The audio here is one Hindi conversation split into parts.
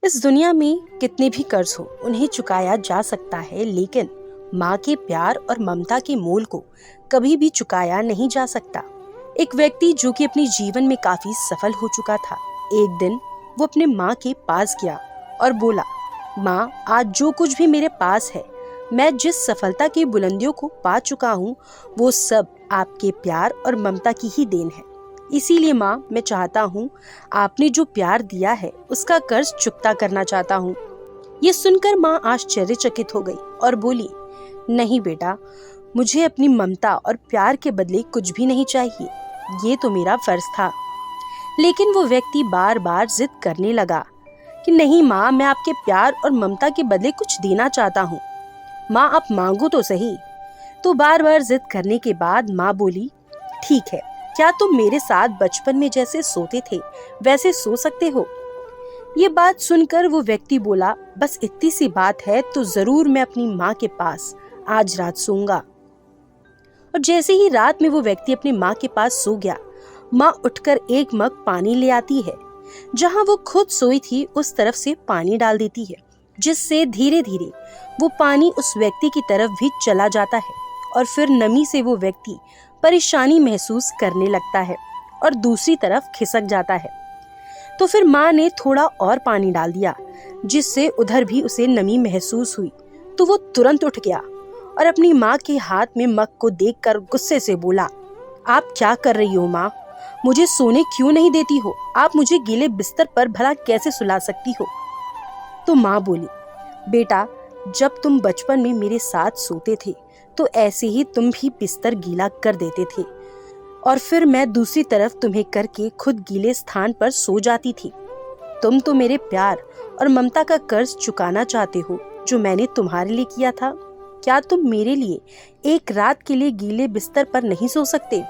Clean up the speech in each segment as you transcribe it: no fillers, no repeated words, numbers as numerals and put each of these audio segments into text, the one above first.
इस दुनिया में कितने भी कर्ज हो उन्हें चुकाया जा सकता है, लेकिन माँ के प्यार और ममता के मोल को कभी भी चुकाया नहीं जा सकता। एक व्यक्ति जो कि अपने जीवन में काफी सफल हो चुका था, एक दिन वो अपने माँ के पास गया और बोला, माँ, आज जो कुछ भी मेरे पास है, मैं जिस सफलता की बुलंदियों को पा चुका हूँ, वो सब आपके प्यार और ममता की ही देन है। इसीलिए माँ, मैं चाहता हूँ आपने जो प्यार दिया है उसका कर्ज चुकता करना चाहता हूँ। ये सुनकर माँ आश्चर्यचकित हो गई और बोली, नहीं बेटा, मुझे अपनी ममता और प्यार के बदले कुछ भी नहीं चाहिए, ये तो मेरा फर्ज था। लेकिन वो व्यक्ति बार बार जिद करने लगा कि नहीं माँ, मैं आपके प्यार और ममता के बदले कुछ देना चाहता हूँ। माँ, आप मांगो तो सही। तो बार बार जिद करने के बाद माँ बोली, ठीक है, क्या तुम मेरे साथ बचपन में जैसे सोते थे वैसे सो सकते हो? ये बात सुनकर वो व्यक्ति बोला, बस इतनी सी बात है तो जरूर मैं अपनी माँ के पास आज रात सोऊंगा। और जैसे ही रात में वो व्यक्ति अपनी माँ के पास सो गया, माँ उठकर एक मग पानी ले आती है। जहाँ वो खुद सोई थी उस तरफ से पानी डाल देती है, जिससे धीरे धीरे वो पानी उस व्यक्ति की तरफ भी चला जाता है और फिर नमी से वो व्यक्ति परेशानी महसूस करने लगता है और दूसरी तरफ खिसक जाता है। तो फिर माँ ने थोड़ा और पानी डाल दिया, जिससे उधर भी उसे नमी महसूस हुई। तो वो तुरंत उठ गया और अपनी माँ के हाथ में मग को देखकर गुस्से से बोला, आप क्या कर रही हो माँ? मुझे सोने क्यों नहीं देती हो? आप मुझे गीले बिस्तर पर भला कैसे सुला सकती हो? तो माँ बोली, बेटा, जब तुम बचपन में मेरे साथ सोते थे तो ऐसे ही तुम भी बिस्तर गीला कर देते थे और फिर मैं दूसरी तरफ तुम्हें करके खुद गीले स्थान पर सो जाती थी। तुम तो मेरे प्यार और ममता का कर्ज चुकाना चाहते हो जो मैंने तुम्हारे लिए किया था। क्या तुम मेरे लिए एक रात के लिए गीले बिस्तर पर नहीं सो सकते?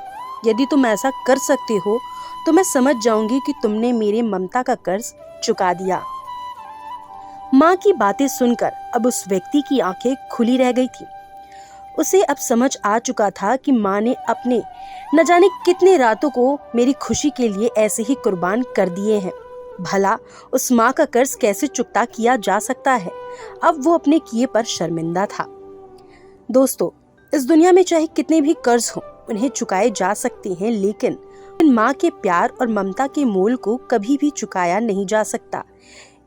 यदि तुम ऐसा कर सकते हो तो मैं समझ जाऊंगी कि तुमने मेरे ममता का कर्ज चुका दिया। माँ की बातें सुनकर अब उस व्यक्ति की आंखें खुली रह गई थी। उसे अब समझ आ चुका था कि माँ ने अपने न जाने कितने रातों को मेरी खुशी के लिए ऐसे ही कुर्बान कर दिए हैं। भला उस माँ का कर्ज कैसे चुकता किया जा सकता है? अब वो अपने किए पर शर्मिंदा था। दोस्तों, इस दुनिया में चाहे कितने भी कर्ज हों, उन्हें चुकाए जा सकते हैं, लेकिन माँ के प्यार और ममता के मोल को कभी भी चुकाया नहीं जा सकता।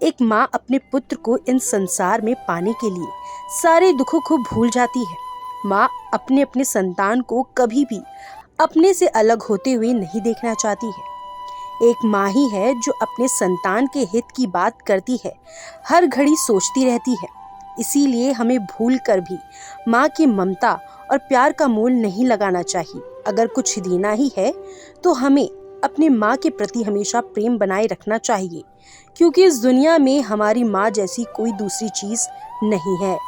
एक माँ अपने पुत्र को इन संसार में पाने के लिए सारे दुखों को भूल जाती है। माँ अपने संतान को कभी भी अपने से अलग होते हुए नहीं देखना चाहती है। एक माँ ही है जो अपने संतान के हित की बात करती है, हर घड़ी सोचती रहती है। इसीलिए हमें भूल कर भी माँ की ममता और प्यार का मोल नहीं लगाना चाहिए। अगर कुछ देना ही है तो हमें अपने माँ के प्रति हमेशा प्रेम बनाए रखना चाहिए, क्योंकि इस दुनिया में हमारी माँ जैसी कोई दूसरी चीज नहीं है।